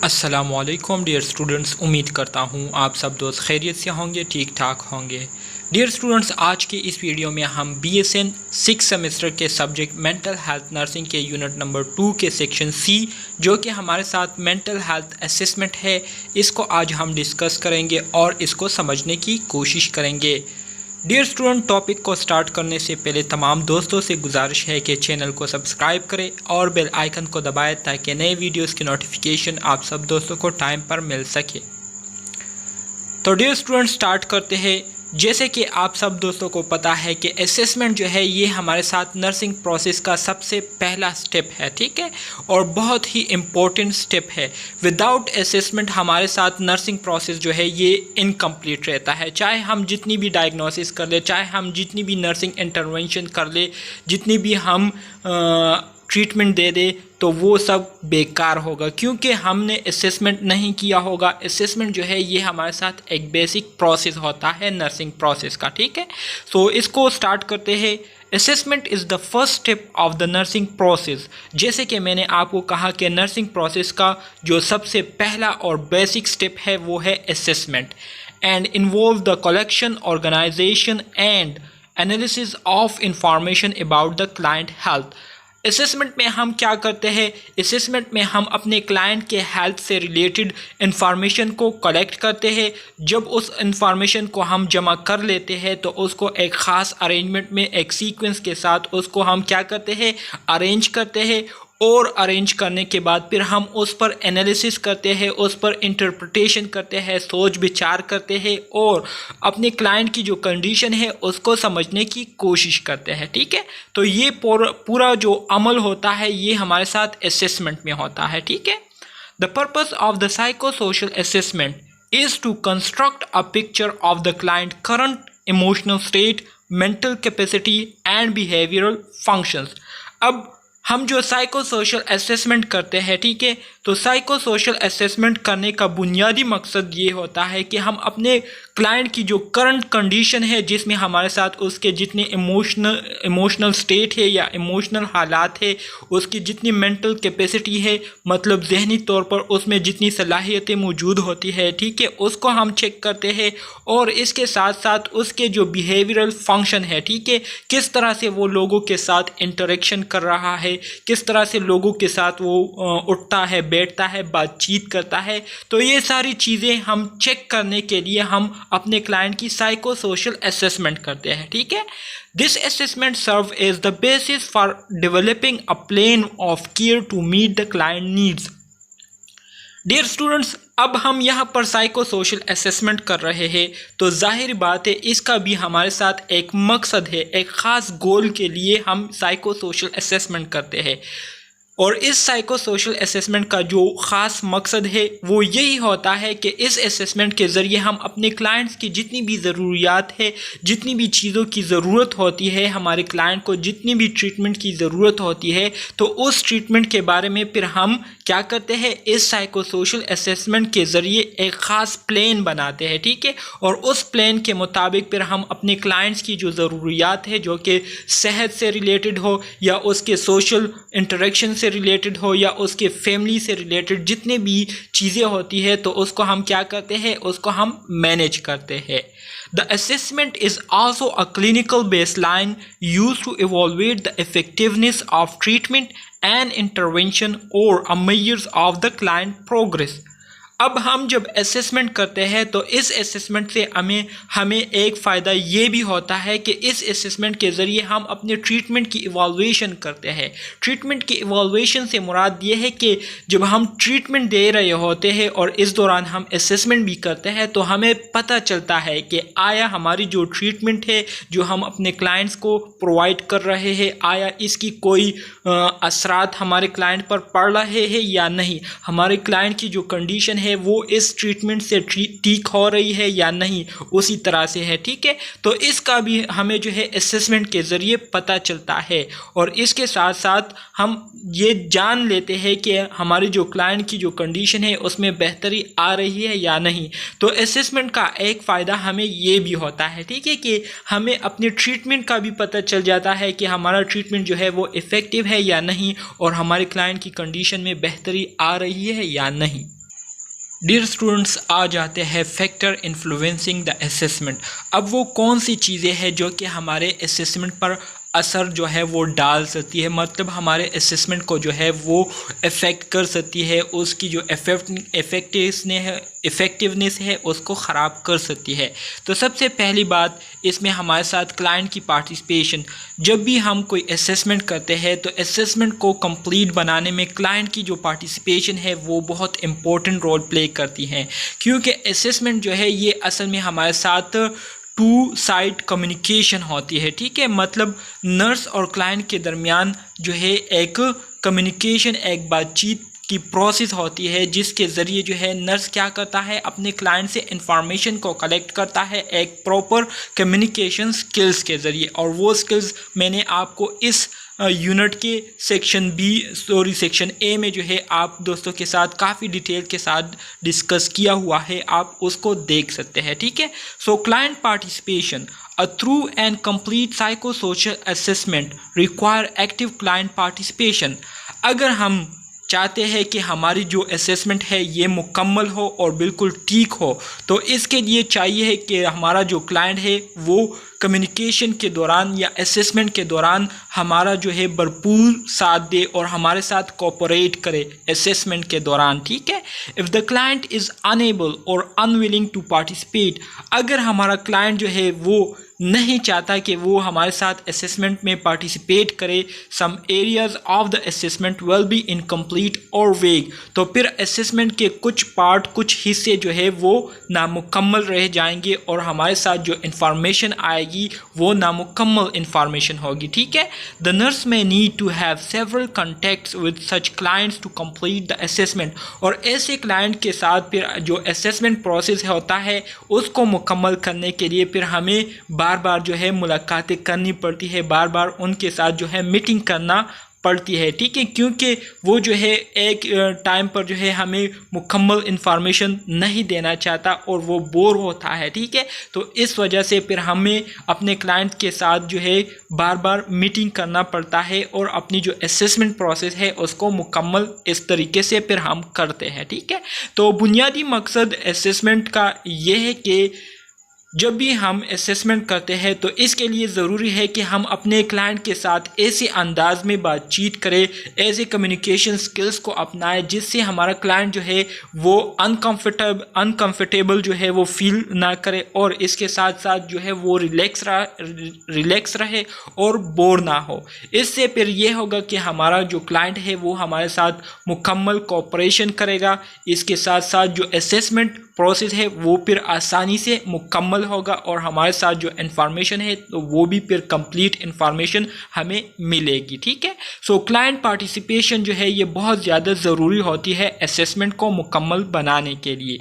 अस्सलामुअलैकुम dear students, उम्मीद करता हूँ आप सब दोस्त खैरियत से होंगे, ठीक ठाक होंगे। डियर स्टूडेंट्स, आज की इस वीडियो में हम BSN 6 सेमेस्टर के सब्जेक्ट मेंटल हेल्थ नर्सिंग के यूनिट नंबर 2 के सेक्शन C, जो कि हमारे साथ मेंटल हेल्थ असेसमेंट है, इसको आज हम डिस्कस करेंगे और इसको समझने की कोशिश करेंगे। डियर स्टूडेंट, टॉपिक को स्टार्ट करने से पहले तमाम दोस्तों से गुजारिश है कि चैनल को सब्सक्राइब करें और बेल आइकन को दबाएं ताकि नए वीडियोस की नोटिफिकेशन आप सब दोस्तों को टाइम पर मिल सके। तो डियर स्टूडेंट, स्टार्ट करते हैं। जैसे कि आप सब दोस्तों को पता है कि असेसमेंट जो है ये हमारे साथ नर्सिंग प्रोसेस का सबसे पहला स्टेप है, ठीक है, और बहुत ही इम्पोर्टेंट स्टेप है। विदाउट असेसमेंट हमारे साथ नर्सिंग प्रोसेस जो है ये इनकम्प्लीट रहता है। चाहे हम जितनी भी डायग्नोसिस कर ले, चाहे हम जितनी भी नर्सिंग इंटरवेंशन कर ले, जितनी भी हम ट्रीटमेंट दे दे, तो वो सब बेकार होगा क्योंकि हमने असेसमेंट नहीं किया होगा। असेसमेंट जो है ये हमारे साथ एक बेसिक प्रोसेस होता है नर्सिंग प्रोसेस का, ठीक है। सो इसको स्टार्ट करते हैं। Assessment is the first step of the nursing process. जैसे कि मैंने आपको कहा कि नर्सिंग प्रोसेस का जो सबसे पहला और बेसिक स्टेप है वो है assessment, and involve the collection, organisation and analysis of information about the client health. Assessment में हम क्या करते हैं? असेसमेंट में हम अपने क्लाइंट के हेल्थ से रिलेटेड इंफॉर्मेशन को कलेक्ट करते हैं। जब उस इंफॉर्मेशन को हम जमा कर लेते हैं तो उसको एक ख़ास अरेंजमेंट में, एक सीक्वेंस के साथ उसको हम क्या करते हैं? अरेंज करते हैं, और अरेंज करने के बाद फिर हम उस पर एनालिसिस करते हैं, उस पर इंटरप्रिटेशन करते हैं, सोच विचार करते हैं और अपने क्लाइंट की जो कंडीशन है उसको समझने की कोशिश करते हैं, ठीक है। तो ये पूरा जो अमल होता है ये हमारे साथ असेसमेंट में होता है, ठीक है। The purpose of the psychosocial assessment is to construct a picture of the client current emotional state, mental capacity and behavioural functions. अब हम जो साइकोसोशल असेसमेंट करते हैं, ठीक है, तो साइकोसोशल असेसमेंट करने का बुनियादी मकसद ये होता है कि हम अपने क्लाइंट की जो करंट कंडीशन है, जिसमें हमारे साथ उसके जितने इमोशनल स्टेट है या इमोशनल हालात है, उसकी जितनी मेंटल कैपेसिटी है, मतलब जहनी तौर पर उसमें जितनी सलाहियतें मौजूद होती है, ठीक है, उसको हम चेक करते हैं। और इसके साथ साथ उसके जो बिहेवियरल फंक्शन है, ठीक है, किस तरह से वो लोगों के साथ इंटरेक्शन कर रहा है, किस तरह से लोगों के साथ वो उठता है, बैठता है, बातचीत करता है, तो ये सारी चीज़ें हम चेक करने के लिए हम अपने क्लाइंट की साइकोसोशल असेसमेंट करते हैं, ठीक है। This assessment serve as the basis for developing a plan of care to meet the client needs. Dear students, अब हम यहाँ पर साइकोसोशल असेसमेंट कर रहे हैं तो जाहिर बात है इसका भी हमारे साथ एक मकसद है, एक ख़ास गोल के लिए हम साइकोसोशल असेसमेंट करते हैं। और इस साइकोसोशल असेसमेंट का जो ख़ास मकसद है वो यही होता है कि इस असेसमेंट के ज़रिए हम अपने क्लाइंट्स की जितनी भी ज़रूरियात है, जितनी भी चीज़ों की ज़रूरत होती है, हमारे क्लाइंट को जितनी भी ट्रीटमेंट की ज़रूरत होती है, तो उस ट्रीटमेंट के बारे में फिर हम क्या करते हैं? इस साइकोसोशल असेसमेंट के ज़रिए एक ख़ास प्लान बनाते हैं, ठीक है, और उस प्लान के मुताबिक फिर हम अपने क्लाइंट्स की जो ज़रूरियात है, जो कि सेहत से रिलेटेड हो या उसके सोशल इंटरेक्शन से रिलेटेड हो या उसके फैमिली से रिलेटेड जितने भी चीज़ें होती है, तो उसको हम क्या करते हैं? उसको हम मैनेज करते हैं। The assessment is also a clinical baseline used to evaluate the effectiveness of treatment and intervention or a measures of the client progress. अब हम जब असेसमेंट करते हैं तो इस असेसमेंट से हमें एक फ़ायदा ये भी होता है कि इस असेसमेंट के ज़रिए हम अपने ट्रीटमेंट की इवैल्यूएशन करते हैं। ट्रीटमेंट की इवैल्यूएशन से मुराद ये है कि जब हम ट्रीटमेंट दे रहे होते हैं और इस दौरान हम असेसमेंट भी करते हैं तो हमें पता चलता है कि आया हमारी जो ट्रीटमेंट है जो हम अपने क्लाइंट्स को प्रोवाइड कर रहे हैं, आया इसकी कोई असरात हमारे क्लाइंट पर पड़ रहे हैं या नहीं, हमारे क्लाइंट की जो कंडीशन है वो इस ट्रीटमेंट से ठीक हो रही है या नहीं, उसी तरह से है, ठीक है। तो इसका भी हमें जो है असेसमेंट के ज़रिए पता चलता है। और इसके साथ साथ हम ये जान लेते हैं कि हमारी जो क्लाइंट की जो कंडीशन है उसमें बेहतरी आ रही है या नहीं। तो असेसमेंट का एक फ़ायदा हमें ये भी होता है, ठीक है, कि हमें अपने ट्रीटमेंट का भी पता चल जाता है कि हमारा ट्रीटमेंट जो है वो इफ़ेक्टिव है या नहीं और हमारे क्लाइंट की कंडीशन में बेहतरी आ रही है या नहीं। डियर स्टूडेंट्स, आ जाते हैं फैक्टर इन्फ्लुएंसिंग द असेसमेंट। अब वो कौन सी चीज़ें हैं जो कि हमारे असेसमेंट पर असर जो है वो डाल सकती है, मतलब हमारे असेसमेंट को जो है वो इफ़ेक्ट कर सकती है, उसकी जो इफ़ेक्टिवनेस है उसको ख़राब कर सकती है। तो सबसे पहली बात इसमें हमारे साथ क्लाइंट की पार्टिसिपेशन। जब भी हम कोई असेसमेंट करते हैं तो असेसमेंट को कंप्लीट बनाने में क्लाइंट की जो पार्टिसिपेशन है वो बहुत इम्पोर्टेंट रोल प्ले करती है, क्योंकि असेसमेंट जो है ये असल में हमारे साथ टू साइड कम्युनिकेशन होती है। ठीक है, मतलब नर्स और क्लाइंट के दरमियान जो है एक कम्युनिकेशन, एक बातचीत की प्रोसेस होती है, जिसके ज़रिए जो है नर्स क्या करता है, अपने क्लाइंट से इंफॉर्मेशन को कलेक्ट करता है एक प्रॉपर कम्युनिकेशन स्किल्स के ज़रिए। और वो स्किल्स मैंने आपको इस यूनिट के सेक्शन ए में जो है आप दोस्तों के साथ काफ़ी डिटेल के साथ डिस्कस किया हुआ है, आप उसको देख सकते हैं। ठीक है, सो client participation A true and complete psychosocial assessment require active client participation। अगर हम चाहते हैं कि हमारी जो असेसमेंट है ये मुकम्मल हो और बिल्कुल ठीक हो, तो इसके लिए चाहिए है कि हमारा जो क्लाइंट है वो कम्युनिकेशन के दौरान या असेसमेंट के दौरान हमारा जो है भरपूर साथ दे और हमारे साथ कोऑपरेट करे असेसमेंट के दौरान। ठीक है, if the client is unable और अनविलिंग टू पार्टिसिपेट, अगर हमारा क्लाइंट जो है वो नहीं चाहता कि वो हमारे साथ असेसमेंट में पार्टिसिपेट करे, some areas of the assessment will be incomplete और वेग, तो फिर असेसमेंट के कुछ पार्ट, कुछ हिस्से जो है वो नामुकम्मल रह जाएंगे और हमारे साथ जो इंफॉर्मेशन आएगी वो नामुकम्मल इंफॉर्मेशन होगी। ठीक है, the nurse may need to have several contacts with such clients to complete the assessment, और ऐसे क्लाइंट के साथ फिर जो असेसमेंट प्रोसेस होता है उसको मुकम्मल करने के लिए फिर हमें बार बार जो है मुलाकातें करनी पड़ती है, बार बार उनके साथ जो है मीटिंग करना पड़ती है। ठीक है, क्योंकि वो जो है एक टाइम पर जो है हमें मुकम्मल इंफॉर्मेशन नहीं देना चाहता और वो बोर होता है। ठीक है, तो इस वजह से फिर हमें अपने क्लाइंट के साथ जो है बार बार मीटिंग करना पड़ता है और अपनी जो असेसमेंट प्रोसेस है उसको मुकम्मल इस तरीके से फिर हम करते हैं। ठीक है, तो बुनियादी मकसद असेसमेंट का ये है कि जब भी हम असेसमेंट करते हैं तो इसके लिए ज़रूरी है कि हम अपने क्लाइंट के साथ ऐसे अंदाज में बातचीत करें, ऐसे कम्युनिकेशन स्किल्स को अपनाएं जिससे हमारा क्लाइंट जो है वो अनकंफर्टेबल जो है वो फील ना करे और इसके साथ साथ जो है वो रिलैक्स रहे और बोर ना हो। इससे फिर ये होगा कि हमारा जो क्लाइंट है वो हमारे साथ मुकम्मल कोऑपरेशन करेगा, इसके साथ साथ जो असेसमेंट प्रोसेस है वो फिर आसानी से मुकम्मल होगा और हमारे साथ जो इन्फॉर्मेशन है तो वो भी फिर कंप्लीट इन्फॉर्मेशन हमें मिलेगी। ठीक है, सो क्लाइंट पार्टिसिपेशन जो है ये बहुत ज़्यादा ज़रूरी होती है असेसमेंट को मुकम्मल बनाने के लिए।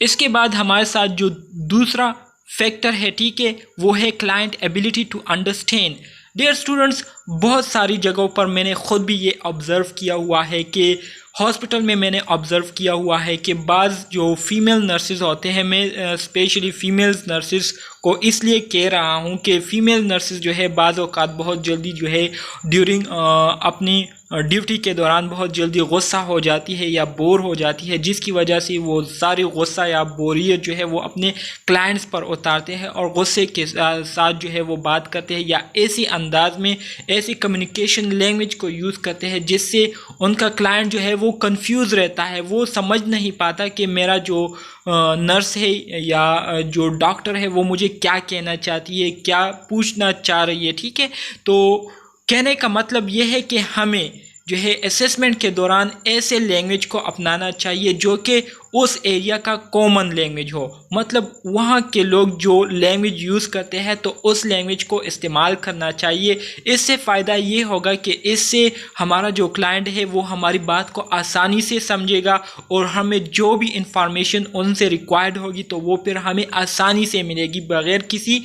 इसके बाद हमारे साथ जो दूसरा फैक्टर है, ठीक है, वो है client ability to understand. Dear students, बहुत सारी जगहों पर मैंने ख़ुद भी ये ऑब्ज़र्व किया हुआ है कि हॉस्पिटल में मैंने ऑब्ज़र्व किया हुआ है कि बाज़ जो फीमेल नर्सेज होते हैं, मैं स्पेशली फ़ीमेल्स नर्सेज को इसलिए कह रहा हूँ कि फ़ीमेल नर्सेज जो है बाज़ औक़ात बहुत जल्दी जो है ड्यूरिंग अपनी ड्यूटी के दौरान बहुत जल्दी गुस्सा हो जाती है या बोर हो जाती है, जिसकी वजह से वो सारी गुस्सा या बोरियत जो है वो अपने क्लाइंट्स पर उतारते हैं और गुस्से के साथ जो है वो बात करते हैं या ऐसी अंदाज में ऐसी कम्युनिकेशन लैंग्वेज को यूज़ करते हैं जिससे उनका क्लाइंट जो है वो कंफ्यूज रहता है, वो समझ नहीं पाता कि मेरा जो नर्स है या जो डॉक्टर है वो मुझे क्या कहना चाहती है, क्या पूछना चाह रही है। ठीक है, तो कहने का मतलब ये है कि हमें जो है असेसमेंट के दौरान ऐसे लैंग्वेज को अपनाना चाहिए जो कि उस एरिया का कॉमन लैंग्वेज हो, मतलब वहाँ के लोग जो लैंग्वेज यूज़ करते हैं तो उस लैंग्वेज को इस्तेमाल करना चाहिए। इससे फ़ायदा ये होगा कि इससे हमारा जो क्लाइंट है वो हमारी बात को आसानी से समझेगा और हमें जो भी इंफॉर्मेशन उनसे रिक्वायर्ड होगी तो वो फिर हमें आसानी से मिलेगी, बग़ैर किसी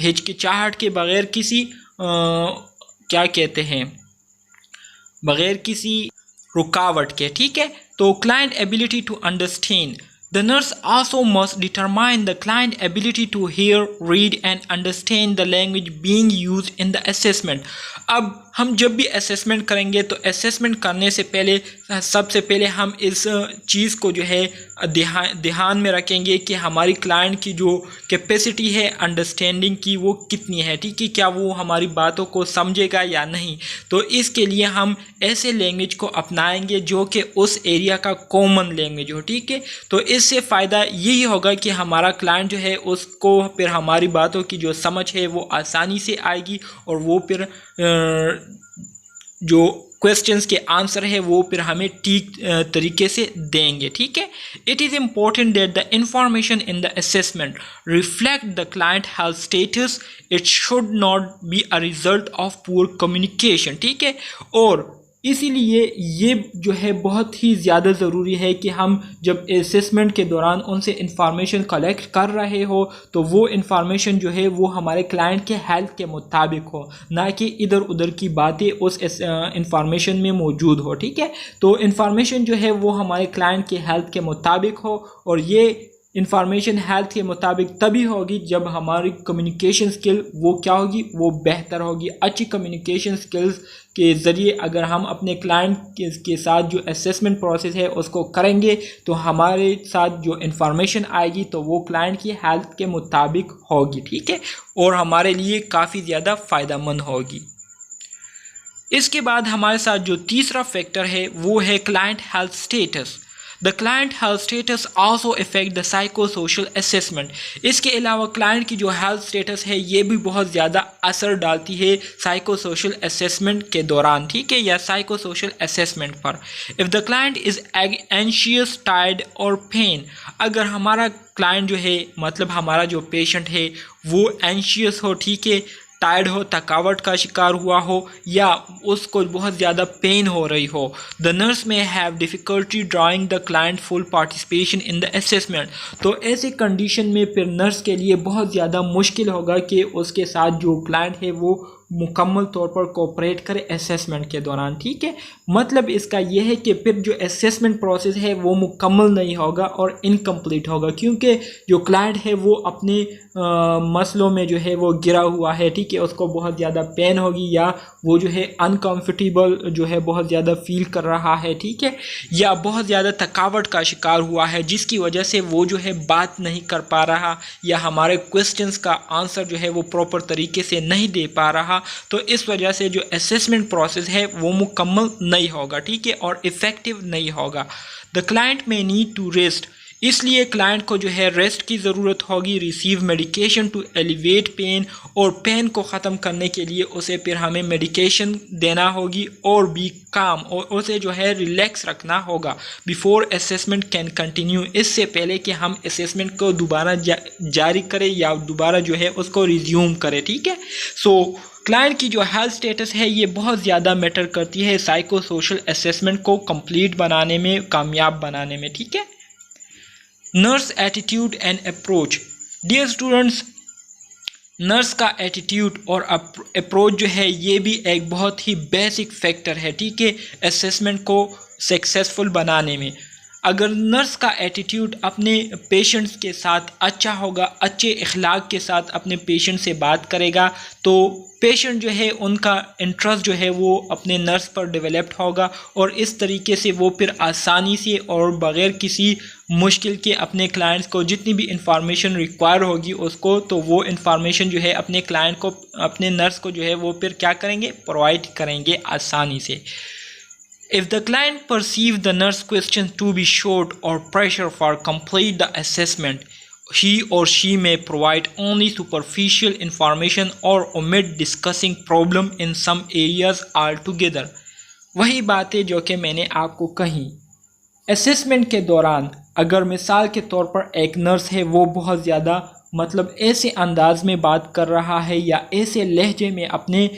हिचकिचाहट के, बग़ैर किसी क्या कहते हैं, बग़ैर किसी रुकावट के। ठीक है, तो client ability to understand. The nurse also must determine the client ability to hear, read and understand the language being used in the assessment. अब हम जब भी असेसमेंट करेंगे तो असेसमेंट करने से पहले सबसे पहले हम इस चीज़ को जो है ध्यान में रखेंगे कि हमारी क्लाइंट की जो कैपेसिटी है अंडरस्टैंडिंग की वो कितनी है, ठीक है, क्या वो हमारी बातों को समझेगा या नहीं। तो इसके लिए हम ऐसे लैंग्वेज को अपनाएंगे जो कि उस एरिया का कॉमन लैंग्वेज हो, ठीक है। तो इससे फ़ायदा यही होगा कि हमारा क्लाइंट जो है उसको फिर हमारी बातों की जो समझ है वो आसानी से आएगी और वो फिर जो क्वेश्चंस के आंसर है वो फिर हमें ठीक तरीके से देंगे, ठीक है। It is important that the information in the assessment reflect the client health status, it should not be a result of poor communication, ठीक है। और इसीलिए ये जो है बहुत ही ज़्यादा ज़रूरी है कि हम जब असेसमेंट के दौरान उनसे इंफॉर्मेशन कलेक्ट कर रहे हो तो वो इंफॉर्मेशन जो है वो हमारे क्लाइंट के हेल्थ के मुताबिक हो, ना कि इधर उधर की बातें उस इंफॉर्मेशन में मौजूद हो, ठीक है। तो इंफॉर्मेशन जो है वो हमारे क्लाइंट के हेल्थ के मुताबिक हो, और ये इंफॉर्मेशन हेल्थ के मुताबिक तभी होगी जब हमारी कम्युनिकेशन स्किल वो क्या होगी, वो बेहतर होगी। अच्छी कम्युनिकेशन स्किल्स के ज़रिए अगर हम अपने क्लाइंट के साथ जो असेसमेंट प्रोसेस है उसको करेंगे तो हमारे साथ जो इंफॉर्मेशन आएगी तो वो क्लाइंट की हेल्थ के मुताबिक होगी, ठीक है, और हमारे लिए काफ़ी ज़्यादा फ़ायदेमंद होगी। इसके बाद हमारे साथ जो तीसरा फैक्टर है वो है client health status. The client health status also affect the psycho social assessment. इसके अलावा क्लाइंट की जो हेल्थ स्टेटस है ये भी बहुत ज़्यादा असर डालती है साइको सोशल असेसमेंट के दौरान, ठीक है, या साइको सोशल असेसमेंट पर। If the client is anxious, tired और पेन, अगर हमारा क्लाइंट जो है मतलब हमारा जो पेशेंट है वो एंशियस हो, ठीक है, टायर्ड हो, थकावट का शिकार हुआ हो, या उसको बहुत ज़्यादा पेन हो रही हो, द नर्स में have difficulty drawing the client full participation in the assessment. तो ऐसे कंडीशन में फिर नर्स के लिए बहुत ज़्यादा मुश्किल होगा कि उसके साथ जो क्लाइंट है वो मुकम्मल तौर पर कोऑपरेट करे असेसमेंट के दौरान, ठीक है। मतलब इसका यह है कि फिर जो असेसमेंट प्रोसेस है वो मुकम्मल नहीं होगा और इनकम्प्लीट होगा, क्योंकि जो क्लाइंट है वो अपने मसलों में जो है वो गिरा हुआ है, ठीक है, उसको बहुत ज़्यादा पेन होगी, या वो जो है अनकम्फर्टेबल जो है बहुत ज़्यादा फील कर रहा है, ठीक है, या बहुत ज़्यादा थकावट का शिकार हुआ है जिसकी वजह से वो जो है बात नहीं कर पा रहा, या हमारे क्वेश्चंस का आंसर जो है वो प्रॉपर तरीके से नहीं दे पा रहा। तो इस वजह से जो असेसमेंट प्रोसेस है वो मुकम्मल नहीं होगा, ठीक है, और इफ़ेक्टिव नहीं होगा। The client may need to rest, इसलिए क्लाइंट को जो है रेस्ट की ज़रूरत होगी। Receive medication to elevate pain, और पेन को ख़त्म करने के लिए उसे फिर हमें मेडिकेशन देना होगी, और बी काम, और उसे जो है रिलैक्स रखना होगा। बिफोर असेसमेंट कैन कंटिन्यू, इससे पहले कि हम असेसमेंट को दोबारा जारी करें या दोबारा जो है उसको रिज्यूम करें, ठीक है। सो क्लाइंट की जो हेल्थ स्टेटस है ये बहुत ज़्यादा मैटर करती है साइको सोशल असेसमेंट को कंप्लीट बनाने में, कामयाब बनाने में, ठीक है। Nurse attitude and approach. Dear students, nurse का एटीट्यूड और अप्रोच जो है ये भी एक बहुत ही बेसिक फैक्टर है, ठीक है, असेसमेंट को सक्सेसफुल बनाने में। अगर नर्स का एटीट्यूड अपने पेशेंट्स के साथ अच्छा होगा, अच्छे इखलाक के साथ अपने पेशेंट से बात करेगा, तो पेशेंट जो है उनका इंटरेस्ट जो है वो अपने नर्स पर डेवलप्ड होगा, और इस तरीके से वो फिर आसानी से और बग़ैर किसी मुश्किल के अपने क्लाइंट्स को जितनी भी इंफॉर्मेशन रिक्वायर होगी उसको, तो वो इंफॉर्मेशन जो है अपने क्लाइंट को, अपने नर्स को जो है वो फिर क्या करेंगे, प्रोवाइड करेंगे आसानी से। If the client perceives the nurse question to be short or pressure for complete the assessment, he or she may provide only superficial information or omit discussing problem in some areas altogether. वही बातें जो कि मैंने आपको कही, assessment के दौरान अगर मिसाल के तौर पर एक नर्स है वो बहुत ज़्यादा मतलब ऐसे अंदाज में बात कर रहा है या ऐसे लहजे में अपने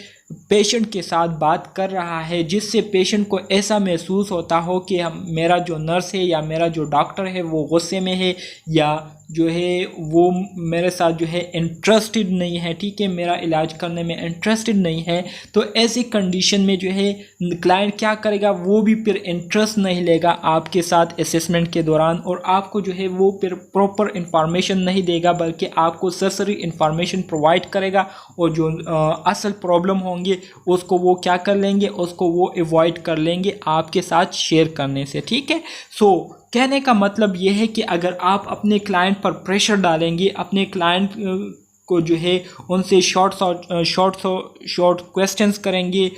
पेशेंट के साथ बात कर रहा है जिससे पेशेंट को ऐसा महसूस होता हो कि मेरा जो नर्स है या मेरा जो डॉक्टर है वो गुस्से में है या जो है वो मेरे साथ जो है इंटरेस्टेड नहीं है, ठीक है, मेरा इलाज करने में इंटरेस्टेड नहीं है, तो ऐसी कंडीशन में जो है क्लाइंट क्या करेगा, वो भी फिर इंटरेस्ट नहीं लेगा आपके साथ असेसमेंट के दौरान, और आपको जो है वो फिर प्रॉपर इंफॉर्मेशन नहीं देगा, बल्कि आपको सरसरी इंफॉर्मेशन प्रोवाइड करेगा, और जो असल प्रॉब्लम होंगे उसको वो क्या कर लेंगे, उसको वो अवॉइड कर लेंगे आपके साथ शेयर करने से, ठीक है। सो कहने का मतलब ये है कि अगर आप अपने क्लाइंट पर प्रेशर डालेंगे, अपने क्लाइंट को जो है उनसे शॉर्ट क्वेश्चंस करेंगे,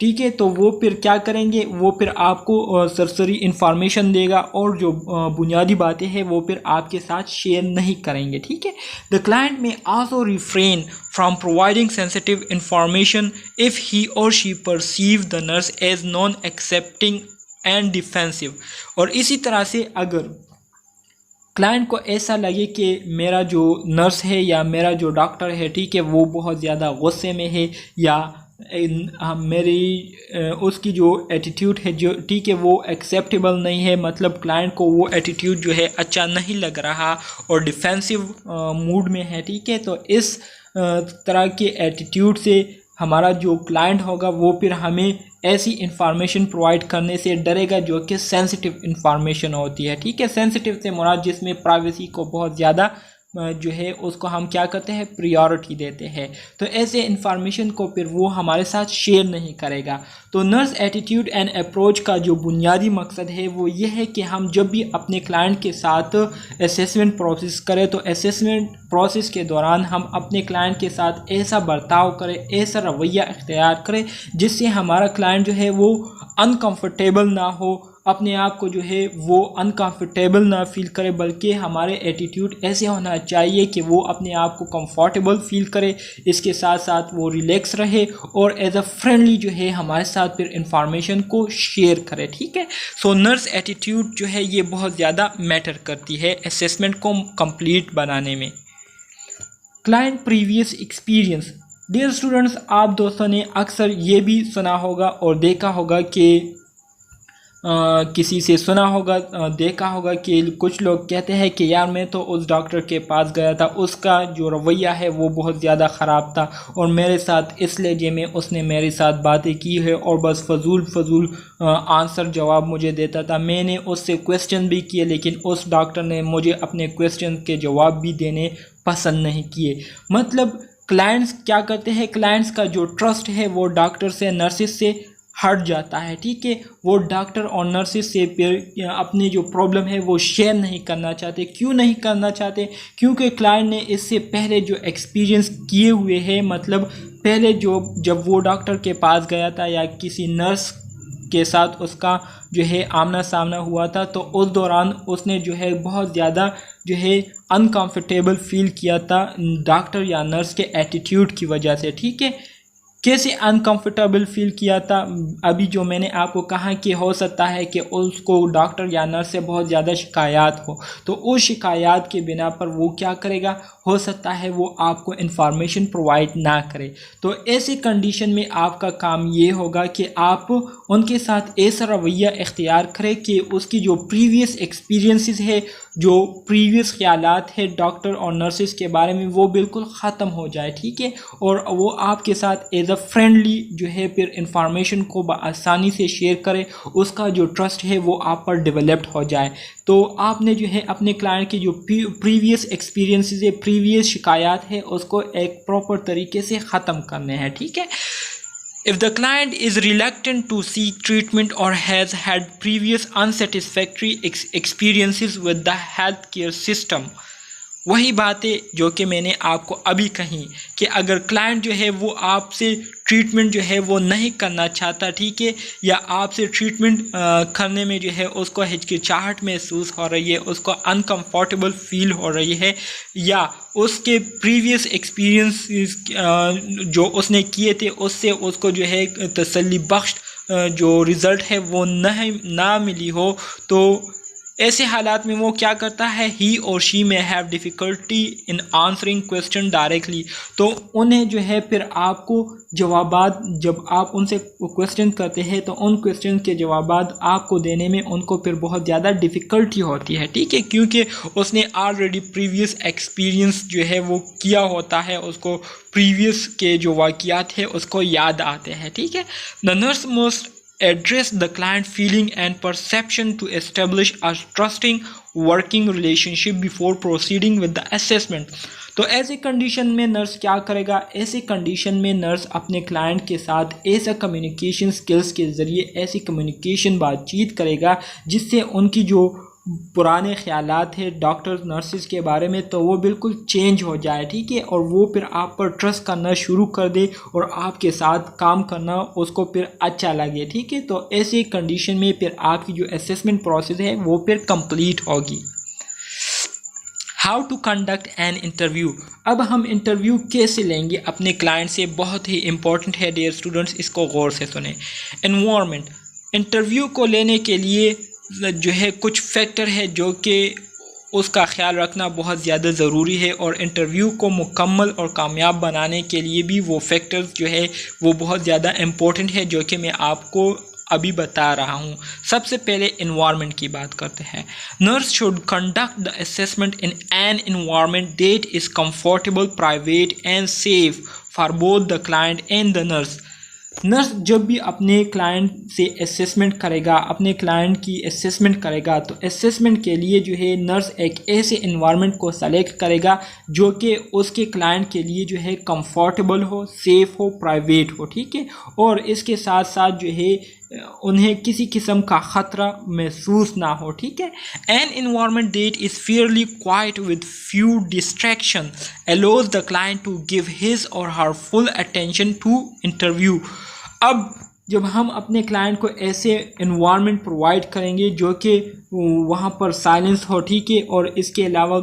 ठीक है, तो वो फिर क्या करेंगे, वो फिर आपको सरसरी इंफॉर्मेशन देगा, और जो बुनियादी बातें हैं वो फिर आपके साथ शेयर नहीं करेंगे, ठीक है। The client may also refrain from providing sensitive information if he or she perceive the nurse as non accepting and defensive. और इसी तरह से अगर क्लाइंट को ऐसा लगे कि मेरा जो नर्स है या मेरा जो डॉक्टर है, ठीक है, वो बहुत ज़्यादा गुस्से में है, या मेरी उसकी जो एटीट्यूड है जो, ठीक है, वो एक्सेप्टेबल नहीं है, मतलब क्लाइंट को वो एटीट्यूड जो है अच्छा नहीं लग रहा और डिफेंसिव मूड में है, ठीक है, तो इस तरह के एटीट्यूड से हमारा जो क्लाइंट होगा वो फिर हमें ऐसी इंफॉर्मेशन प्रोवाइड करने से डरेगा जो कि सेंसिटिव इंफॉर्मेशन होती है, ठीक है। सेंसिटिव से मुराद जिसमें प्राइवेसी को बहुत ज़्यादा जो है उसको हम क्या करते हैं, प्रायोरिटी देते हैं, तो ऐसे इंफॉर्मेशन को फिर वो हमारे साथ शेयर नहीं करेगा। तो नर्स एटीट्यूड एंड अप्रोच का जो बुनियादी मकसद है वो ये है कि हम जब भी अपने क्लाइंट के साथ असेसमेंट प्रोसेस करें, तो असेसमेंट प्रोसेस के दौरान हम अपने क्लाइंट के साथ ऐसा बर्ताव करें, ऐसा रवैया इख्तियार करें जिससे हमारा क्लाइंट जो है वो अनकंफर्टेबल ना हो, अपने आप को जो है वो अनकंफर्टेबल ना फील करे, बल्कि हमारे एटीट्यूड ऐसे होना चाहिए कि वो अपने आप को कंफर्टेबल फील करे, इसके साथ साथ वो रिलैक्स रहे और एज अ फ्रेंडली जो है हमारे साथ फिर इंफॉर्मेशन को शेयर करे, ठीक है। सो नर्स एटीट्यूड जो है ये बहुत ज़्यादा मैटर करती है असेसमेंट को कंप्लीट बनाने में। Client previous experience. Dear students, आप दोस्तों ने अक्सर ये भी सुना होगा और देखा होगा कि किसी से सुना होगा, देखा होगा कि कुछ लोग कहते हैं कि यार मैं तो उस डॉक्टर के पास गया था, उसका जो रवैया है वो बहुत ज़्यादा ख़राब था, और मेरे साथ इस लहजे में उसने मेरे साथ बातें की है और बस फजूल आंसर जवाब मुझे देता था। मैंने उससे क्वेश्चन भी किए, लेकिन उस डॉक्टर ने मुझे अपने क्वेश्चन के जवाब भी देने पसंद नहीं किए। मतलब क्लाइंट्स क्या करते हैं, क्लाइंट्स का जो ट्रस्ट है वो डॉक्टर से, नर्सिस से हट जाता है, ठीक है। वो डॉक्टर और नर्सिस से फिर अपनी जो प्रॉब्लम है वो शेयर नहीं करना चाहते। क्यों नहीं करना चाहते? क्योंकि क्लाइंट ने इससे पहले जो एक्सपीरियंस किए हुए हैं, मतलब पहले जब वो डॉक्टर के पास गया था या किसी नर्स के साथ उसका जो है आमना सामना हुआ था, तो उस दौरान उसने जो है बहुत ज़्यादा जो है अनकंफर्टेबल फील किया था डॉक्टर या नर्स के एटीट्यूड की वजह से, ठीक है। कैसे अनकंफर्टेबल फील किया था? अभी जो मैंने आपको कहा कि हो सकता है कि उसको डॉक्टर या नर्स से बहुत ज़्यादा शिकायत हो, तो उस शिकायत के बिना पर वो क्या करेगा, हो सकता है वो आपको इन्फॉर्मेशन प्रोवाइड ना करे। तो ऐसी कंडीशन में आपका काम ये होगा कि आप उनके साथ ऐसा रवैया इख्तियार करें कि उसकी जो प्रीवियस एक्सपीरियंसेस है, जो प्रीवियस ख्यालात है डॉक्टर और नर्सिस के बारे में, वो बिल्कुल ख़त्म हो जाए, ठीक है। और वो आपके साथ एज अ फ्रेंडली जो है फिर इंफॉर्मेशन को आसानी से शेयर करे, उसका जो ट्रस्ट है वो आप पर डेवलप्ड हो जाए। तो आपने जो है अपने क्लाइंट की जो प्रीवियस एक्सपीरियंसेस है, प्रीवियस शिकायत है, उसको एक प्रॉपर तरीके से ख़त्म करने हैं, ठीक है। If the client is reluctant to seek treatment or has had previous unsatisfactory experiences with the healthcare system, वही बातें जो कि मैंने आपको अभी कही कि अगर क्लाइंट जो है वो आपसे ट्रीटमेंट जो है वो नहीं करना चाहता, ठीक है, या आपसे ट्रीटमेंट करने में जो है उसको हिचकिचाहट महसूस हो रही है, उसको अनकंफर्टेबल फील हो रही है, या उसके प्रीवियस एक्सपीरियंस जो उसने किए थे उससे उसको जो है तसल्ली बख्श जो रिज़ल्ट है वो ना मिली हो, तो ऐसे हालात में वो क्या करता है, ही और शी में have difficulty in answering question directly. तो उन्हें जो है फिर आपको जवाबात, जब आप उनसे क्वेश्चन करते हैं तो उन क्वेश्चन के जवाबात आपको देने में उनको फिर बहुत ज़्यादा डिफ़िकल्टी होती है, ठीक है, क्योंकि उसने ऑलरेडी प्रीवियस एक्सपीरियंस जो है वो किया होता है, उसको प्रीवियस के जो वाक़यात है उसको याद आते हैं, ठीक है। The nurse must address the client feeling and perception to establish a trusting working relationship before proceeding with the assessment। तो ऐसे कंडीशन में नर्स क्या करेगा, ऐसे कंडीशन में नर्स अपने क्लाइंट के साथ ऐसा कम्युनिकेशन स्किल्स के ज़रिए ऐसी कम्युनिकेशन बातचीत करेगा जिससे उनकी जो पुराने ख्यालात है डॉक्टर्स नर्सिस के बारे में तो वो बिल्कुल चेंज हो जाए, ठीक है, और वो फिर आप पर ट्रस्ट करना शुरू कर दे और आपके साथ काम करना उसको फिर अच्छा लगे, ठीक है। तो ऐसी कंडीशन में फिर आपकी जो असेसमेंट प्रोसेस है वो फिर कंप्लीट होगी। How to conduct an interview. अब हम इंटरव्यू कैसे लेंगे अपने क्लाइंट से, बहुत ही इंपॉर्टेंट है डियर स्टूडेंट्स, इसको गौर से सुने। एनवायरनमेंट, इंटरव्यू को लेने के लिए जो है कुछ फैक्टर है जो कि उसका ख्याल रखना बहुत ज़्यादा ज़रूरी है, और इंटरव्यू को मुकम्मल और कामयाब बनाने के लिए भी वो फैक्टर्स जो है वो बहुत ज़्यादा इम्पोर्टेंट है जो कि मैं आपको अभी बता रहा हूँ। सबसे पहले इन्वायरमेंट की बात करते हैं। Nurse should conduct the assessment in an environment that is comfortable, private and safe for both the client and the nurse. Nurse जब भी अपने क्लाइंट से असेसमेंट करेगा, अपने क्लाइंट की असेसमेंट करेगा, तो असेसमेंट के लिए जो है नर्स एक ऐसे इन्वायरमेंट को सेलेक्ट करेगा जो कि उसके क्लाइंट के लिए जो है कंफर्टेबल हो, सेफ़ हो, प्राइवेट हो, ठीक है, और इसके साथ साथ जो है उन्हें किसी किस्म का ख़तरा महसूस ना हो, ठीक है। An environment that is fairly quiet with few distraction allows the client to give his or her full attention to interview. अब जब हम अपने क्लाइंट को ऐसे इन्वायरमेंट प्रोवाइड करेंगे जो कि वहाँ पर साइलेंस हो, ठीक है, और इसके अलावा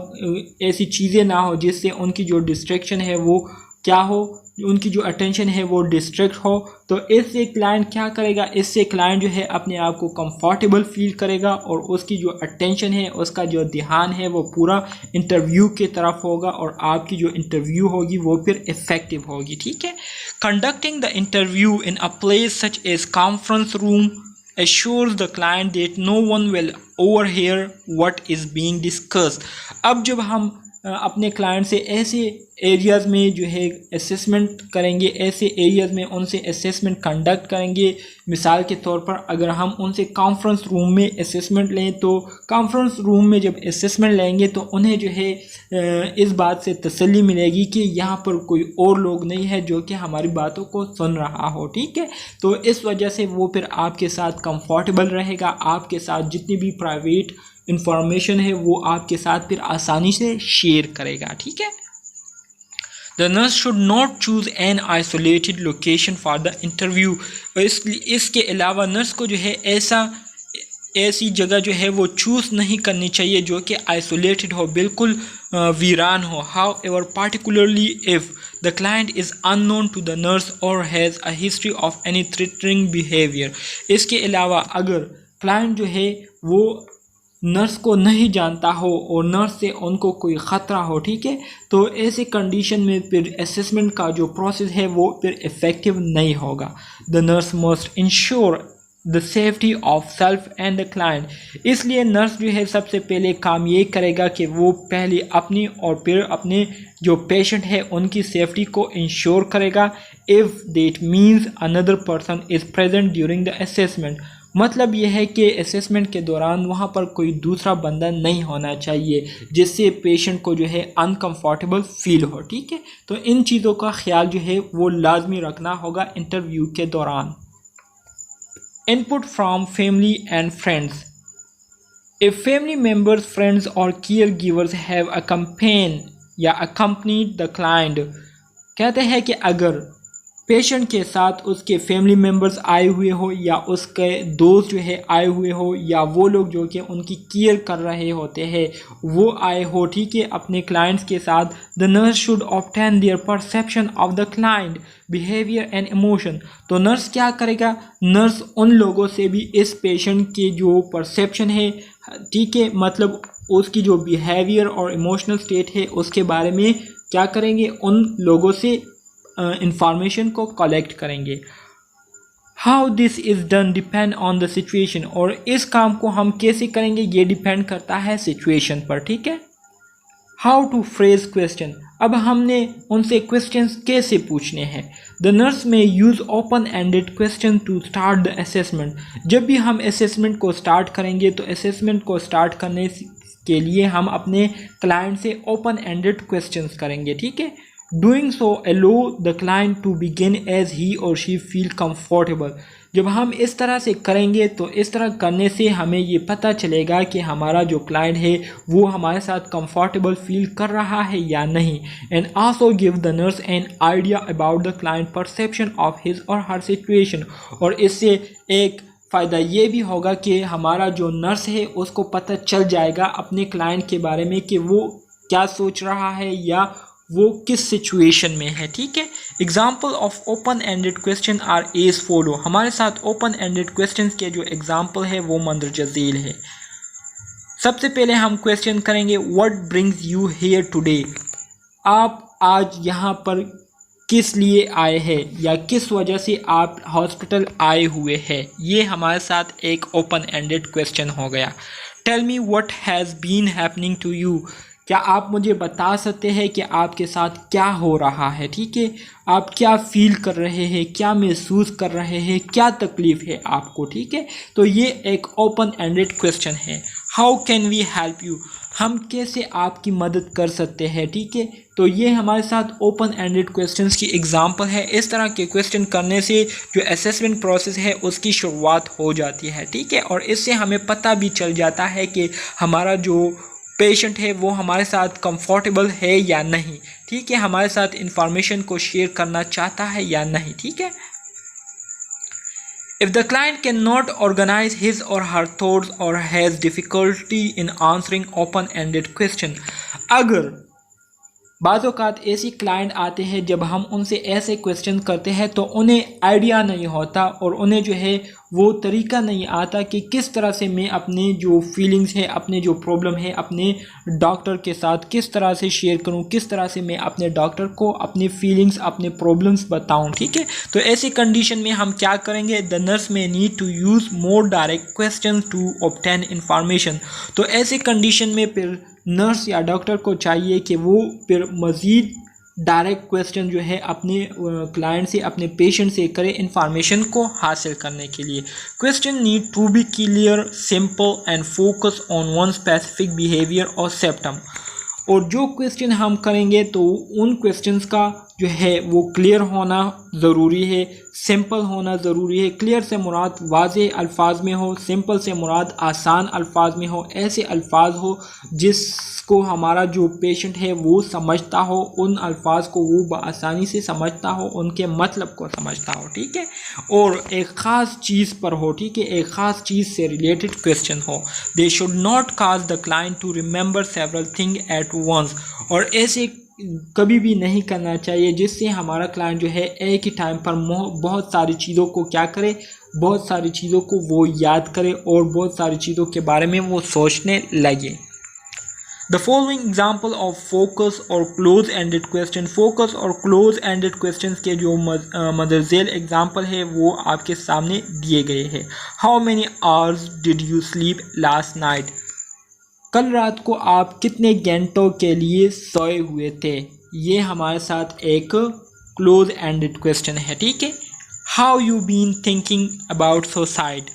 ऐसी चीज़ें ना हो जिससे उनकी जो डिस्ट्रैक्शन है वो क्या हो, उनकी जो अटेंशन है वो डिस्ट्रैक्ट हो, तो इससे क्लाइंट क्या करेगा, इससे क्लाइंट जो है अपने आप को कंफर्टेबल फील करेगा और उसकी जो अटेंशन है, उसका जो ध्यान है वो पूरा इंटरव्यू की तरफ होगा और आपकी जो इंटरव्यू होगी वो फिर इफ़ेक्टिव होगी, ठीक है। Conducting the interview in a place such as conference room assures the client that no one will overhear what is being discussed। अब जब हम अपने क्लाइंट से ऐसे एरियाज़ में जो है असेसमेंट करेंगे, ऐसे एरियाज़ में उनसे असेसमेंट कंडक्ट करेंगे, मिसाल के तौर पर अगर हम उनसे कॉन्फ्रेंस रूम में असेसमेंट लें तो कॉन्फ्रेंस रूम में जब असेसमेंट लेंगे तो उन्हें जो है इस बात से तसल्ली मिलेगी कि यहाँ पर कोई और लोग नहीं है जो कि हमारी बातों को सुन रहा हो, ठीक है। तो इस वजह से वो फिर आपके साथ कंफर्टेबल रहेगा, आपके साथ जितनी भी प्राइवेट इंफॉर्मेशन है वो आपके साथ फिर आसानी से शेयर करेगा, ठीक है। The nurse should not choose an isolated location for the interview. इसके अलावा नर्स को जो है ऐसी जगह जो है वो चूज़ नहीं करनी चाहिए जो कि आइसोलेटेड हो, बिल्कुल वीरान हो। However particularly if the client is unknown to the nurse or has a history of any threatening behaviour. इसके अलावा अगर क्लाइंट जो है वो नर्स को नहीं जानता हो और नर्स से उनको कोई ख़तरा हो, ठीक है, तो ऐसे कंडीशन में फिर असेसमेंट का जो प्रोसेस है वो फिर इफ़ेक्टिव नहीं होगा। The nurse must ensure the safety of self and the client. इसलिए नर्स जो है सबसे पहले काम ये करेगा कि वो पहले अपनी और फिर अपने जो पेशेंट है उनकी सेफ्टी को इंश्योर करेगा। If that means another person is present during the assessment, मतलब यह है कि असेसमेंट के दौरान वहाँ पर कोई दूसरा बंदा नहीं होना चाहिए जिससे पेशेंट को जो है अनकंफर्टेबल फील हो, ठीक है। तो इन चीज़ों का ख्याल जो है वो लाजमी रखना होगा इंटरव्यू के दौरान। Input from family and friends. If family members, friends और केयर गिवर्स हैव अकम्पेन या अकम्पनीड द क्लाइंट, कहते हैं कि अगर पेशेंट के साथ उसके फैमिली मेम्बर्स आए हुए हो या उसके दोस्त जो है आए हुए हो या वो लोग जो कि उनकी केयर कर रहे होते हैं वो आए हो, ठीक है, अपने क्लाइंट्स के साथ। The nurse should obtain their perception of the client behaviour and emotion. तो नर्स क्या करेगा, नर्स उन लोगों से भी इस पेशेंट के जो परसेप्शन है, ठीक है, मतलब उसकी जो बिहेवियर और इमोशनल स्टेट है उसके बारे में क्या करेंगे, उन लोगों से इंफॉर्मेशन को कलेक्ट करेंगे। How this is done depend on the situation. और इस काम को हम कैसे करेंगे ये डिपेंड करता है सिचुएशन पर, ठीक है। How to phrase question. अब हमने उनसे क्वेश्चंस कैसे पूछने हैं। The nurse may use open ended question to start the assessment. जब भी हम असेसमेंट को स्टार्ट करेंगे तो असेसमेंट को स्टार्ट करने के लिए हम अपने क्लाइंट से ओपन एंडेड क्वेश्चंस करेंगे, ठीक है। Doing so allow the client to begin as he or she feel comfortable। जब हम इस तरह से करेंगे तो इस तरह करने से हमें ये पता चलेगा कि हमारा जो क्लाइंट है वो हमारे साथ कंफर्टेबल फील कर रहा है या नहीं। And also give the nurse an idea about the client perception of his or her situation. और इससे एक फ़ायदा ये भी होगा कि हमारा जो नर्स है उसको पता चल जाएगा अपने क्लाइंट के बारे में कि वो क्या सोच रहा है या वो किस सिचुएशन में है, ठीक है। Example of open ended question are as follow. हमारे साथ ओपन एंडेड क्वेश्चन के जो एग्जाम्पल है वो मंदरजा झेल है। सबसे पहले हम क्वेश्चन करेंगे what brings you here today. आप आज यहाँ पर किस लिए आए हैं या किस वजह से आप हॉस्पिटल आए हुए हैं। ये हमारे साथ एक ओपन एंडेड क्वेश्चन हो गया। Tell me what has been happening to you. क्या आप मुझे बता सकते हैं कि आपके साथ क्या हो रहा है, ठीक है, आप क्या फील कर रहे हैं, क्या महसूस कर रहे हैं, क्या तकलीफ़ है आपको, ठीक है। तो ये एक ओपन एंडेड क्वेश्चन है। How can we help you. हम कैसे आपकी मदद कर सकते हैं, ठीक है। तो ये हमारे साथ ओपन एंडेड क्वेश्चंस की एग्जांपल है। इस तरह के क्वेश्चन करने से जो असेसमेंट प्रोसेस है उसकी शुरुआत हो जाती है, ठीक है। और इससे हमें पता भी चल जाता है कि हमारा जो पेशेंट है वो हमारे साथ कंफर्टेबल है या नहीं, ठीक है, हमारे साथ इंफॉर्मेशन को शेयर करना चाहता है या नहीं, ठीक है। If the client cannot organize his or her thoughts or has difficulty in answering open-ended question, अगर बाज़ औक़ात ऐसी क्लाइंट आते हैं जब हम उनसे ऐसे क्वेश्चन करते हैं तो उन्हें आइडिया नहीं होता और उन्हें जो है वो तरीका नहीं आता कि किस तरह से मैं अपने जो फीलिंग्स है, अपने जो प्रॉब्लम है अपने डॉक्टर के साथ किस तरह से शेयर करूं, किस तरह से मैं अपने डॉक्टर को अपनी फीलिंग्स, अपने प्रॉब्लम्स बताऊं, ठीक है। तो ऐसी कंडीशन में हम क्या करेंगे, the nurse may need to use more direct question to obtain information. तो ऐसी कंडीशन में फिर नर्स या डॉक्टर को चाहिए कि वो फिर मज़ीद डायरेक्ट क्वेश्चन जो है अपने क्लाइंट से, अपने पेशेंट से करे इंफॉर्मेशन को हासिल करने के लिए। Question need to be clear, simple and focus on one specific behaviour or symptom. और जो क्वेश्चन हम करेंगे तो उन क्वेश्चंस का जो है वो क्लियर होना ज़रूरी है, सिंपल होना ज़रूरी है। क्लियर से मुराद वाज़े अल्फाज में हो, सिंपल से मुराद आसान अल्फाज में हो, ऐसे अल्फाज हो जिसको हमारा जो पेशेंट है वो समझता हो, उन अल्फाज को वो बआसानी से समझता हो, उनके मतलब को समझता हो, ठीक है। और एक ख़ास चीज़ पर हो, ठीक है, एक ख़ास चीज़ से रिलेटेड क्वेश्चन हो। They should not cause the client to remember several thing at once. और ऐसे कभी भी नहीं करना चाहिए जिससे हमारा क्लाइंट जो है एक ही टाइम पर बहुत सारी चीज़ों को क्या करे, बहुत सारी चीज़ों को वो याद करे और बहुत सारी चीज़ों के बारे में वो सोचने लगे। The following example of focus और क्लोज एंडेड क्वेश्चन। फोकस और क्लोज एंडेड क्वेश्चन के जो मदरजेल एग्जाम्पल है वो आपके सामने दिए गए हैं। How many hours did you sleep last night. कल रात को आप कितने घंटों के लिए सोए हुए थे। ये हमारे साथ एक क्लोज एंडेड क्वेश्चन है, ठीक है। How you been thinking about suicide.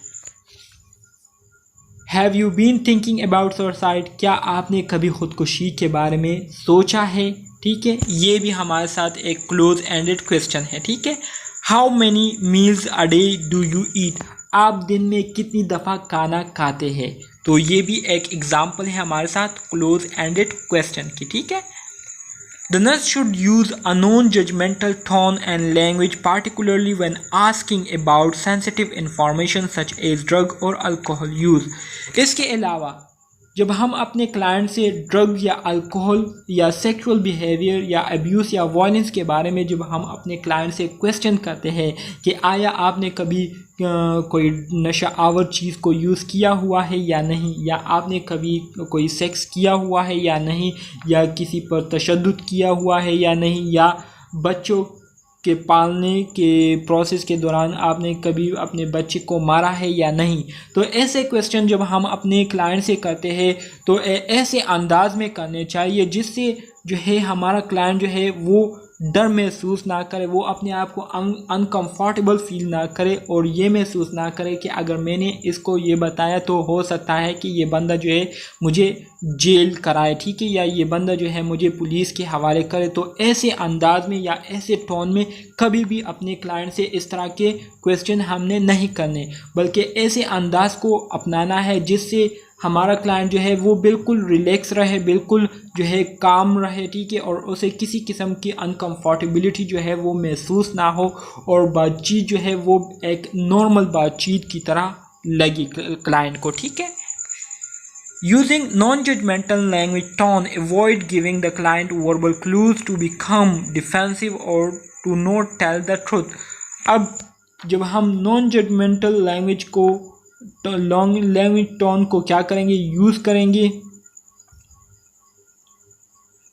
Have you been thinking about suicide. क्या आपने कभी खुदकुशी के बारे में सोचा है, ठीक है। ये भी हमारे साथ एक क्लोज एंडेड क्वेश्चन है, ठीक है। How many meals a day do you eat. आप दिन में कितनी दफ़ा खाना खाते हैं। तो ये भी एक एग्जाम्पल है हमारे साथ क्लोज एंडेड क्वेश्चन की, ठीक है। The nurse should use a non-judgmental tone and language, particularly when asking about sensitive information such as drug or alcohol use. इसके अलावा जब हम अपने क्लाइंट से ड्रग या अल्कोहल या सेक्सुअल बिहेवियर या अब्यूज़ या वायलेंस के बारे में जब हम अपने क्लाइंट से क्वेश्चन करते हैं कि आया आपने कभी कोई नशा आवर चीज़ को यूज़ किया हुआ है या नहीं, या आपने कभी कोई सेक्स किया हुआ है या नहीं, या किसी पर तशद्दुद किया हुआ है या नहीं, या बच्चों के पालने के प्रोसेस के दौरान आपने कभी अपने बच्चे को मारा है या नहीं। तो ऐसे क्वेश्चन जब हम अपने क्लाइंट से करते हैं तो ऐसे अंदाज में करने चाहिए जिससे जो है हमारा क्लाइंट जो है वो डर महसूस ना करे, वो अपने आप को अनकंफर्टेबल फील ना करे और ये महसूस ना करे कि अगर मैंने इसको ये बताया तो हो सकता है कि ये बंदा जो है मुझे जेल कराए, ठीक है, या ये बंदा जो है मुझे पुलिस के हवाले करे। तो ऐसे अंदाज में या ऐसे टोन में कभी भी अपने क्लाइंट से इस तरह के क्वेश्चन हमने नहीं करने, बल्कि ऐसे अंदाज को अपनाना है जिससे हमारा क्लाइंट जो है वो बिल्कुल रिलैक्स रहे, बिल्कुल जो है काम रहे, ठीक है, और उसे किसी किस्म की अनकंफर्टेबिलिटी जो है वो महसूस ना हो और बातचीत जो है वो एक नॉर्मल बातचीत की तरह लगी क्लाइंट को, ठीक है। Using non-judgmental language tone, avoid giving the client verbal clues to become defensive or to not tell the truth. अब जब हम non-judgmental language को लॉन्ग लैंग्वेज टोन को क्या करेंगे, यूज़ करेंगे,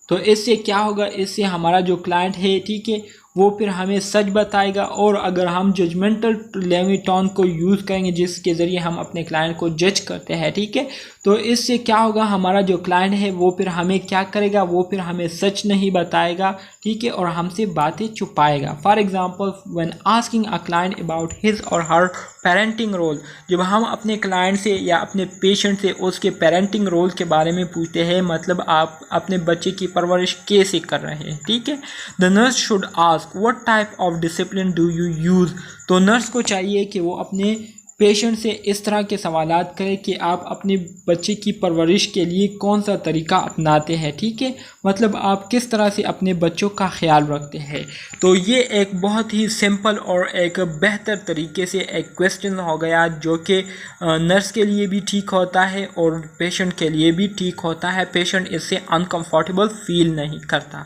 तो इससे क्या होगा, इससे हमारा जो क्लाइंट है, ठीक है, वो फिर हमें सच बताएगा। और अगर हम जजमेंटल लैंग्वेज टोन को यूज़ करेंगे जिसके ज़रिए हम अपने क्लाइंट को जज करते हैं, ठीक है, तो इससे क्या होगा, हमारा जो क्लाइंट है वो फिर हमें क्या करेगा, वो फिर हमें सच नहीं बताएगा, ठीक है, और हमसे बातें छुपाएगा। For example when asking a client about his or her parenting role, जब हम अपने क्लाइंट से या अपने पेशेंट से उसके पेरेंटिंग रोल के बारे में पूछते हैं, मतलब आप अपने बच्चे की परवरिश कैसे कर रहे हैं, ठीक है, the nurse should ask what type of discipline do you use. तो नर्स को चाहिए कि वो अपने पेशेंट से इस तरह के सवालात करें कि आप अपने बच्चे की परवरिश के लिए कौन सा तरीका अपनाते हैं, ठीक है, मतलब आप किस तरह से अपने बच्चों का ख्याल रखते हैं। तो ये एक बहुत ही सिंपल और एक बेहतर तरीके से एक क्वेश्चन हो गया जो कि नर्स के लिए भी ठीक होता है और पेशेंट के लिए भी ठीक होता है। पेशेंट इससे अनकंफर्टेबल फील नहीं करता।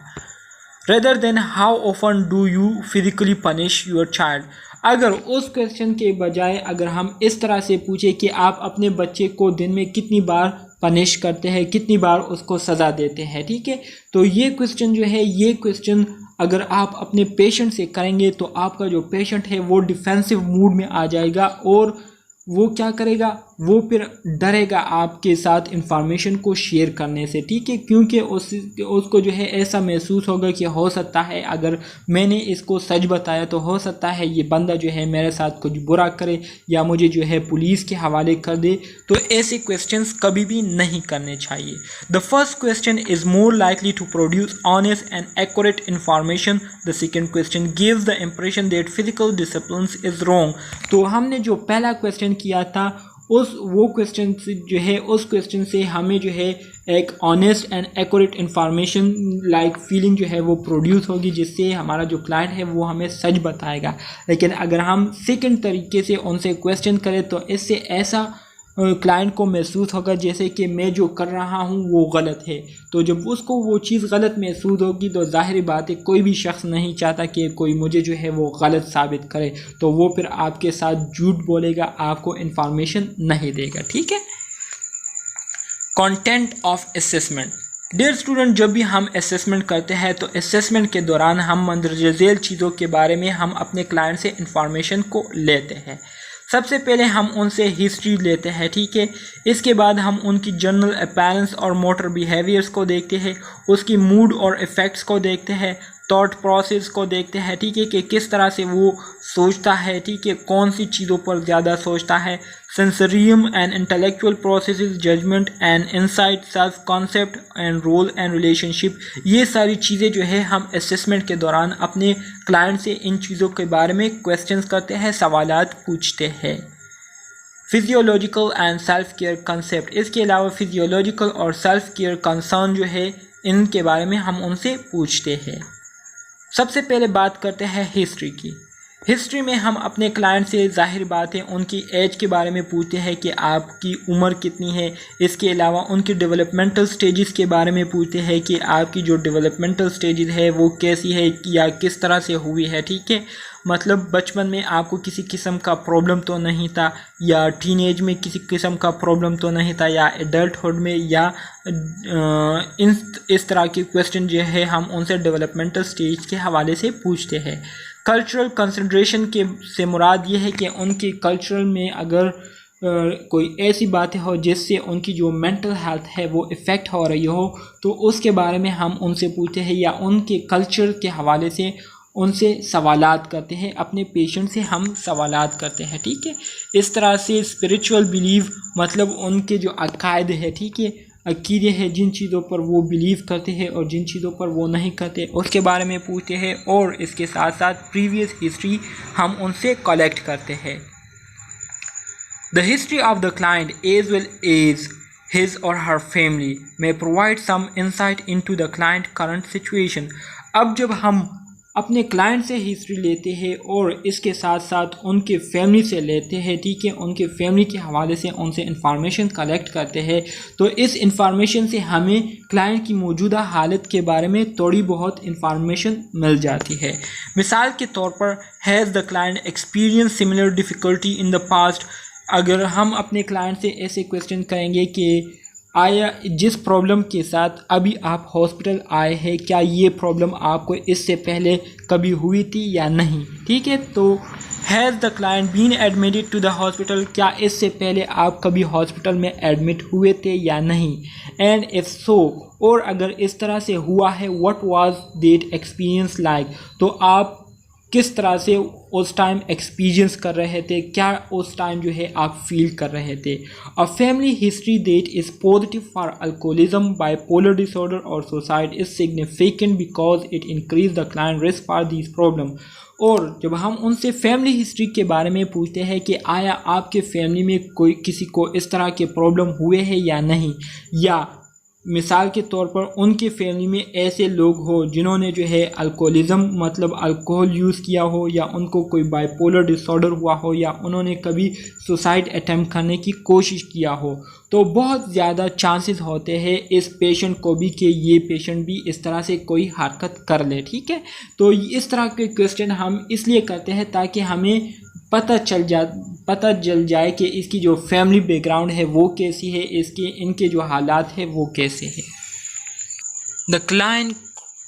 Rather than how often do you physically punish your child, अगर उस क्वेश्चन के बजाय अगर हम इस तरह से पूछे कि आप अपने बच्चे को दिन में कितनी बार पनिश करते हैं, कितनी बार उसको सज़ा देते हैं, ठीक है, तो ये क्वेश्चन जो है, ये क्वेश्चन अगर आप अपने पेशेंट से करेंगे तो आपका जो पेशेंट है वो डिफेंसिव मूड में आ जाएगा और वो क्या करेगा, वो फिर डरेगा आपके साथ इंफॉर्मेशन को शेयर करने से, ठीक है, क्योंकि उसको जो है ऐसा महसूस होगा कि हो सकता है अगर मैंने इसको सच बताया तो हो सकता है ये बंदा जो है मेरे साथ कुछ बुरा करे या मुझे जो है पुलिस के हवाले कर दे। तो ऐसे क्वेश्चंस कभी भी नहीं करने चाहिए। The first question is more likely to produce honest and accurate information. The second question gives the impression that physical discipline is wrong. तो हमने जो पहला क्वेश्चन किया था वो क्वेश्चन जो है उस क्वेश्चन से हमें जो है एक honest and accurate information like feeling जो है वो प्रोड्यूस होगी जिससे हमारा जो क्लाइंट है वो हमें सच बताएगा। लेकिन अगर हम सेकंड तरीके से उनसे क्वेश्चन करें तो इससे ऐसा क्लाइंट को महसूस होगा जैसे कि मैं जो कर रहा हूँ वो गलत है। तो जब उसको वो चीज़ गलत महसूस होगी तो ज़ाहिर बात है कोई भी शख्स नहीं चाहता कि कोई मुझे जो है वो गलत साबित करे, तो वो फिर आपके साथ झूठ बोलेगा, आपको इन्फॉर्मेशन नहीं देगा, ठीक है। Content of assessment. Dear student, जब भी हम असेसमेंट करते हैं तो असेसमेंट के दौरान हम मंदरजा झेल चीज़ों के बारे में हम अपने क्लाइंट से इंफॉर्मेशन को लेते हैं। सबसे पहले हम उनसे हिस्ट्री लेते हैं, ठीक है, इसके बाद हम उनकी जनरल अपीयरेंस और मोटर बिहेवियर्स को देखते हैं, उसकी मूड और इफ़ेक्ट्स को देखते हैं, थॉट प्रोसेस को देखते हैं, ठीक है, कि किस तरह से वो सोचता है, ठीक है, कौन सी चीज़ों पर ज़्यादा सोचता है, sensorium and intellectual processes, judgement and insight, self concept and role and relationship. ये सारी चीज़ें जो है हम असेसमेंट के दौरान अपने क्लाइंट से इन चीज़ों के बारे में क्वेश्चंस करते हैं, सवालात पूछते हैं। Physiological and self care concept. इसके अलावा फिजियोलॉजिकल और सेल्फ केयर कंसर्न जो है इनके बारे में हम उनसे पूछते हैं। सबसे पहले बात करते हैं हिस्ट्री की। हिस्ट्री में हम अपने क्लाइंट से ज़ाहिर बात है उनकी एज के बारे में पूछते हैं कि आपकी उम्र कितनी है। इसके अलावा उनकी डेवलपमेंटल स्टेजेस के बारे में पूछते हैं कि आपकी जो डेवलपमेंटल स्टेजेस है वो कैसी है या किस तरह से हुई है। ठीक है, मतलब बचपन में आपको किसी किस्म का प्रॉब्लम तो नहीं था, या टीनेज में किसी किस्म का प्रॉब्लम तो नहीं था, या एडल्टहुड में, या इस तरह के क्वेश्चन जो है हम उनसे डेवलपमेंटल स्टेज के हवाले से पूछते हैं। कल्चरल कंसिडरेशन के से मुराद ये है कि उनके कल्चरल में अगर कोई ऐसी बातें हो जिससे उनकी जो मेंटल हेल्थ है वो इफ़ेक्ट हो रही हो तो उसके बारे में हम उनसे पूछते हैं, या उनके कल्चर के हवाले से उनसे सवालात करते हैं। अपने पेशेंट से हम सवालात करते हैं। ठीक है, इस तरह से स्पिरिचुअल बिलीव मतलब उनके जो अकायद है, ठीक है, अकीदे हैं, जिन चीज़ों पर वो बिलीव करते हैं और जिन चीज़ों पर वो नहीं करते उसके बारे में पूछते हैं। और इसके साथ साथ प्रीवियस हिस्ट्री हम उनसे कलेक्ट करते हैं। The history of the client as well as his or her family may provide some insight into the client current situation। अब जब हम अपने क्लाइंट से हिस्ट्री लेते हैं और इसके साथ साथ उनके फैमिली से लेते हैं, ठीक है, उनके फैमिली के हवाले से उनसे इंफॉर्मेशन कलेक्ट करते हैं, तो इस इंफॉर्मेशन से हमें क्लाइंट की मौजूदा हालत के बारे में थोड़ी बहुत इंफॉर्मेशन मिल जाती है। मिसाल के तौर पर, has the client experience similar difficulty in the past. अगर हम अपने क्लाइंट से ऐसे क्वेश्चन करेंगे कि आया जिस प्रॉब्लम के साथ अभी आप हॉस्पिटल आए हैं, क्या ये प्रॉब्लम आपको इससे पहले कभी हुई थी या नहीं। ठीक है, तो has the client been admitted to the hospital, क्या इससे पहले आप कभी हॉस्पिटल में एडमिट हुए थे या नहीं। एंड इफ़ सो, और अगर इस तरह से हुआ है, what was that experience like, तो आप किस तरह से उस टाइम एक्सपीरियंस कर रहे थे, क्या उस टाइम जो है आप फील कर रहे थे। A family history that is positive for alcoholism, bipolar disorder or suicide is significant because it increase the client risk for this problem. और जब हम उनसे फैमिली हिस्ट्री के बारे में पूछते हैं कि आया आपके फैमिली में कोई किसी को इस तरह के प्रॉब्लम हुए हैं या नहीं, या मिसाल के तौर पर उनके फैमिली में ऐसे लोग हो जिन्होंने जो है अल्कोहलिज्म मतलब अल्कोहल यूज़ किया हो, या उनको कोई बाइपोलर डिसऑर्डर हुआ हो, या उन्होंने कभी सुसाइड अटेम्प्ट करने की कोशिश किया हो, तो बहुत ज़्यादा चांसेस होते हैं इस पेशेंट को भी कि ये पेशेंट भी इस तरह से कोई हरकत कर ले। ठीक है, तो इस तरह के क्वेश्चन हम इसलिए करते हैं ताकि हमें पता चल जाए कि इसकी जो फैमिली बैकग्राउंड है वो कैसी है, इनके जो हालात है वो कैसे है। The client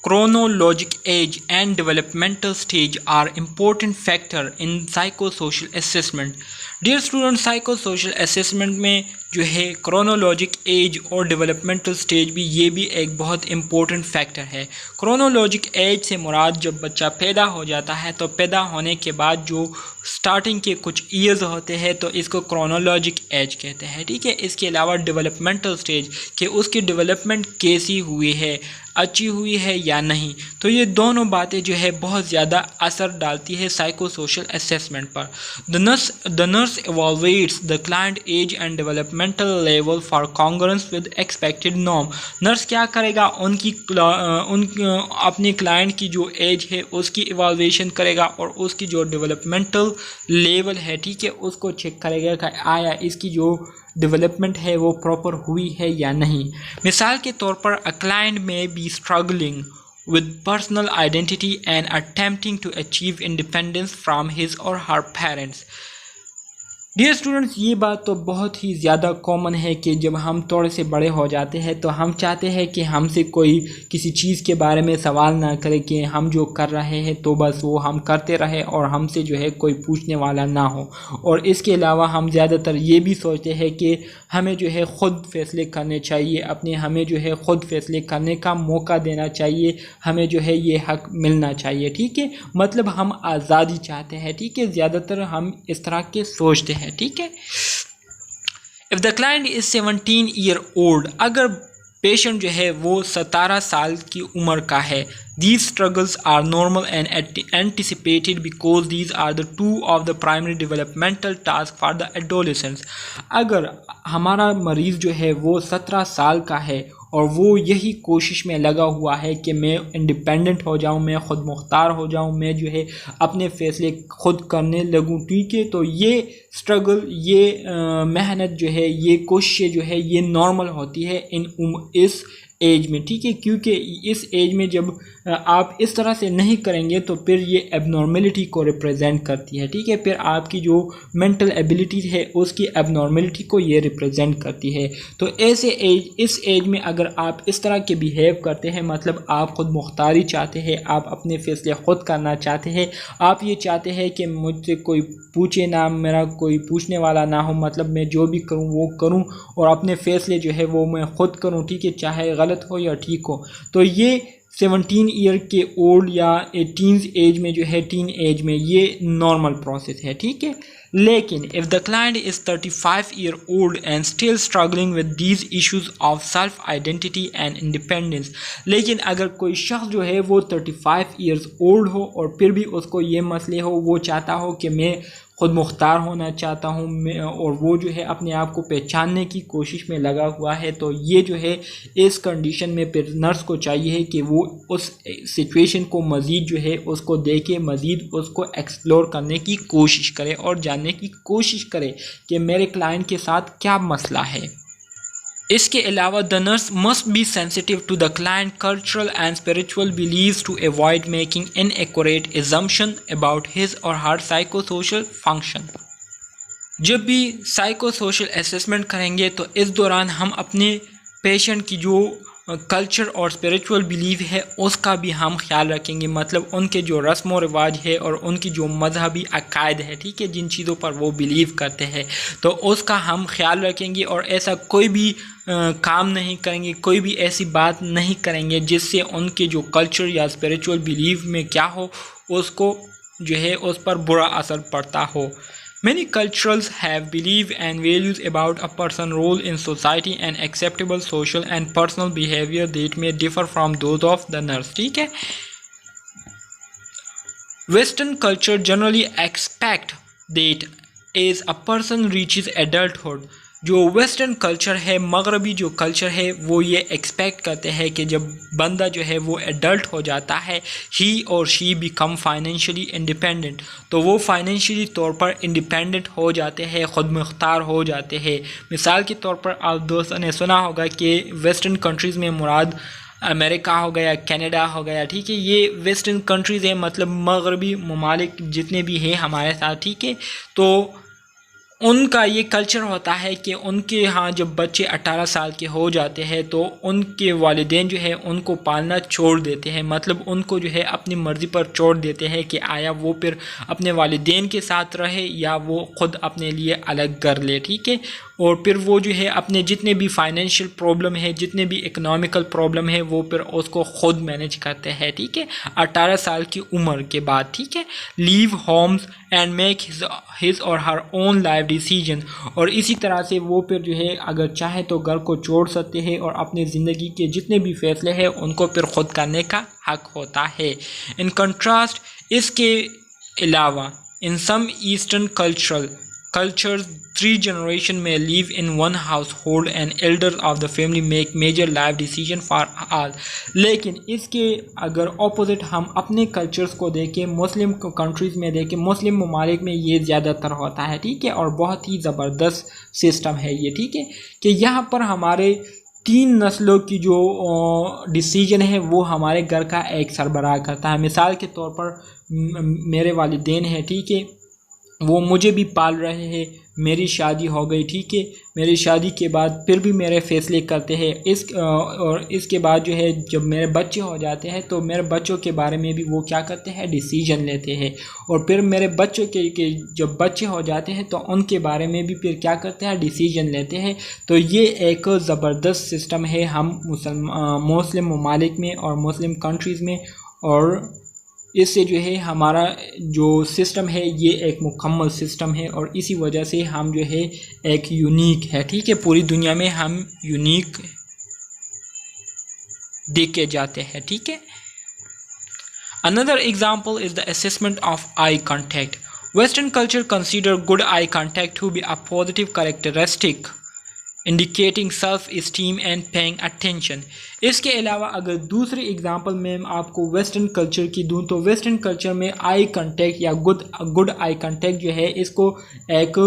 chronologic age and developmental stage are important factor in psychosocial assessment। Dear student, psychosocial assessment में जो है क्रोनोलॉजिक एज और डेवलपमेंटल स्टेज भी ये भी एक बहुत इम्पोर्टेंट फैक्टर है। क्रोनोलॉजिक एज से मुराद जब बच्चा पैदा हो जाता है तो पैदा होने के बाद जो स्टार्टिंग के कुछ ईयर्स होते हैं तो इसको क्रोनोलॉजिक एज कहते हैं। ठीक है, इसके अलावा डेवलपमेंटल स्टेज कि उसकी डेवलपमेंट कैसी हुई है, अच्छी हुई है या नहीं, तो ये दोनों बातें जो है बहुत ज़्यादा असर डालती है साइकोसोशल असेसमेंट पर। The nurse evaluates the client age and developmental level for congruence with expected norm। Nurse क्या करेगा, अपने क्लाइंट की जो एज है उसकी इवाल्वेशन करेगा और उसकी जो डेवलपमेंटल लेवल है, ठीक है, उसको चेक करेगा कि आया इसकी जो डेवलपमेंट है वो प्रॉपर हुई है या नहीं। मिसाल के तौर पर अ क्लाइंट में be struggling with personal identity and attempting to achieve independence from his or her parents। Dear students, ये बात तो बहुत ही ज़्यादा कॉमन है कि जब हम थोड़े से बड़े हो जाते हैं तो हम चाहते हैं कि हमसे कोई किसी चीज़ के बारे में सवाल ना करे, कि हम जो कर रहे हैं तो बस वो हम करते रहे और हमसे जो है कोई पूछने वाला ना हो। और इसके अलावा हम ज़्यादातर ये भी सोचते हैं कि हमें जो है ख़ुद फ़ैसले करने चाहिए, हमें जो है ख़ुद फ़ैसले करने का मौका देना चाहिए, हमें जो है ये हक़ मिलना चाहिए। ठीक है, मतलब हम आज़ादी चाहते हैं। ठीक है, ज़्यादातर हम इस तरह के सोचते हैं। ठीक है, if the client is 17 year old, अगर पेशेंट जो है वो 17 साल की उम्र का है, these struggles are normal and anticipated because these are the two of the primary developmental tasks for the adolescents। अगर हमारा मरीज़ जो है वो 17 साल का है और वो यही कोशिश में लगा हुआ है कि मैं इंडिपेंडेंट हो जाऊं, मैं ख़ुद मुख्तार हो जाऊं, मैं जो है अपने फ़ैसले खुद करने लगूं। ठीक है, तो ये स्ट्रगल, ये मेहनत जो है, ये कोशिशें जो है, ये नॉर्मल होती है इस एज में। ठीक है, क्योंकि इस एज में जब आप इस तरह से नहीं करेंगे तो फिर ये एबनॉर्मेलिटी को रिप्रेजेंट करती है। ठीक है, फिर आपकी जो मेंटल एबिलिटी है उसकी एबनॉर्मेलिटी को ये रिप्रेजेंट करती है। तो ऐसे एज, इस एज में अगर आप इस तरह के बिहेव करते हैं, मतलब आप ख़ुद मुख्तारी चाहते हैं, आप अपने फ़ैसले ख़ुद करना चाहते हैं, आप ये चाहते हैं कि मुझसे कोई पूछे ना, मेरा कोई पूछने वाला ना हो, मतलब मैं जो भी करूँ वो करूँ और अपने फ़ैसले जो है वो मैं ख़ुद करूँ। ठीक है, चाहे गलत हो या ठीक हो। तो ये 17 ईयर के ओल्ड या 18 एज में जो है, टीन एज में, ये नॉर्मल प्रोसेस है। ठीक है, लेकिन if the client is 35 year old and still struggling with these issues of self identity and independence, लेकिन अगर कोई शख्स जो है वो 35 ईयर्स ओल्ड हो और फिर भी उसको ये मसले हो, वो चाहता हो कि मैं ख़ुद मुख्तार होना चाहता हूँ मैं, और वो जो है अपने आप को पहचानने की कोशिश में लगा हुआ है, तो ये जो है इस कंडीशन में फिर नर्स को चाहिए कि वो उस सिचुएशन को मज़ीद जो है उसको देखे, मज़ीद उसको एक्सप्लोर करने की कोशिश करे और जानने की कोशिश करे कि मेरे क्लाइंट के साथ क्या मसला है। इसके अलावा the nurse must be sensitive to the client cultural and spiritual believes to avoid making inaccurate assumption about his or her psychosocial function. जब भी साइकोसोशल असेसमेंट करेंगे तो इस दौरान हम अपने पेशेंट की जो कल्चर और स्पिरिचुअल बिलीव है उसका भी हम ख्याल रखेंगे, मतलब उनके जो रस्म व रिवाज है और उनकी जो मजहबी अकायद है, ठीक है, जिन चीज़ों पर वो बिलीव करते हैं, तो उसका हम ख्याल रखेंगे और ऐसा कोई भी काम नहीं करेंगे, कोई भी ऐसी बात नहीं करेंगे जिससे उनके जो कल्चर या स्पिरिचुअल बिलीव में क्या हो उसको जो है उस पर बुरा असर पड़ता हो। Many cultures have beliefs and values about a person's role in society and acceptable social and personal behavior that may differ from those of the nurse। ठीक है, Western culture generally expect that as a person reaches adulthood, जो western culture है, मगरबी जो culture है, वो ये expect करते हैं कि जब बंदा जो है वो एडल्ट हो जाता है, ही or she become financially independent, तो वो फाइनेंशियली तौर पर इंडिपेंडेंट हो जाते हैं, ख़ुद मुख्तार हो जाते हैं। मिसाल के तौर पर आप दोस्तों ने सुना होगा कि वेस्टर्न कंट्रीज़ में मुराद अमेरिका हो गया, कनाडा हो गया, ठीक है, ये वेस्टर्न कंट्रीज़ है, मतलब मगरबी ममालिक जितने भी हैं हमारे साथ, ठीक है। तो उनका ये कल्चर होता है कि उनके यहाँ जब बच्चे 18 साल के हो जाते हैं तो उनके वालिदैन जो है उनको पालना छोड़ देते हैं, मतलब उनको जो है अपनी मर्ज़ी पर छोड़ देते हैं कि आया वो फिर अपने वालिदैन के साथ रहे या वो ख़ुद अपने लिए अलग कर ले। ठीक है, और फिर वो जो है अपने जितने भी फाइनेंशियल प्रॉब्लम है, जितने भी इकोनॉमिकल प्रॉब्लम है, वो फिर उसको ख़ुद मैनेज करते हैं। ठीक है, 18 साल की उम्र के बाद। ठीक है, leave homes and make his or her own life decision, और इसी तरह से वो फिर जो है अगर चाहे तो घर को छोड़ सकते हैं और अपनी ज़िंदगी के जितने भी फैसले हैं उनको फिर ख़ुद करने का हक होता है। इन कंट्रास्ट, इसके अलावा इन सम eastern cultures 3 generations may live in one household and elders of the family make major life decision for all। लेकिन इसके अगर ऑपोजिट हम अपने कल्चर्स को देखें, मुस्लिम कंट्रीज़ में देखें, मुस्लिम ममालिक में ये ज़्यादातर होता है। ठीक है, और बहुत ही ज़बरदस्त सिस्टम है ये। ठीक है, कि यहाँ पर हमारे 3 नस्लों की जो डिसीजन है वो हमारे घर का एक सरबराह करता है। मिसाल के तौर पर मेरे वालिदैन हैं, ठीक है, वो मुझे भी पाल रहे हैं, मेरी शादी हो गई, ठीक है, मेरी शादी के बाद फिर भी मेरे फैसले करते हैं। और इसके बाद जो है जब मेरे बच्चे हो जाते हैं तो मेरे बच्चों के बारे में भी वो क्या करते हैं, डिसीजन लेते हैं। और फिर मेरे बच्चों के जब बच्चे हो जाते हैं तो उनके बारे में भी फिर क्या करते हैं, डिसीजन लेते हैं। तो ये एक ज़बरदस्त सिस्टम है हम मुस्लिम ममालिक में और मुस्लिम कंट्रीज़ में, और इससे जो है हमारा जो सिस्टम है ये एक मुकम्मल सिस्टम है और इसी वजह से हम जो है एक यूनिक है। ठीक है, पूरी दुनिया में हम यूनिक देखे जाते हैं। ठीक है, another example is the assessment of eye contact. Western culture consider good eye contact to be a positive characteristic indicating self esteem and paying attention. इसके अलावा अगर दूसरी एग्जांपल में आपको वेस्टर्न कल्चर की दूं तो वेस्टर्न कल्चर में आई कांटेक्ट या गुड आई कांटेक्ट जो है इसको एक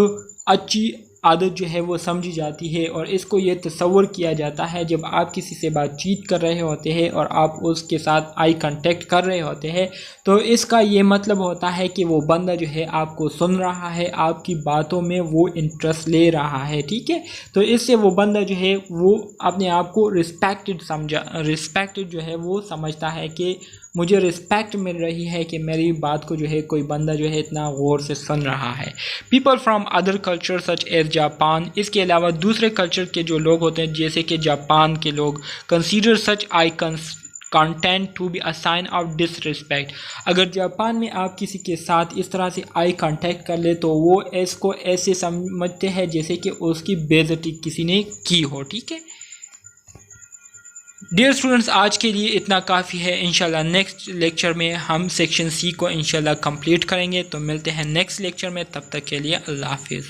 अच्छी आदत जो है वो समझी जाती है और इसको ये तसव्वुर किया जाता है जब आप किसी से बातचीत कर रहे होते हैं और आप उसके साथ आई कांटेक्ट कर रहे होते हैं तो इसका ये मतलब होता है कि वो बंदा जो है आपको सुन रहा है, आपकी बातों में वो इंटरेस्ट ले रहा है, ठीक है। तो इससे वो बंदा जो है वो अपने आप को रिस्पेक्टेड जो है वो समझता है कि मुझे रिस्पेक्ट मिल रही है कि मेरी बात को जो है कोई बंदा जो है इतना गौर से सुन रहा है। People from other culture such as Japan, इसके अलावा दूसरे कल्चर के जो लोग होते हैं जैसे कि जापान के लोग, consider such eye content to be a sign of disrespect. अगर जापान में आप किसी के साथ इस तरह से आई कांटेक्ट कर ले तो वो इसको ऐसे समझते हैं जैसे कि उसकी बेइज्जती किसी ने की हो, ठीक है। डियर स्टूडेंट्स, आज के लिए इतना काफ़ी है। इंशाल्लाह नेक्स्ट लेक्चर में हम सेक्शन सी को इंशाल्लाह कंप्लीट करेंगे। तो मिलते हैं नेक्स्ट लेक्चर में, तब तक के लिए अल्लाह हाफिज़।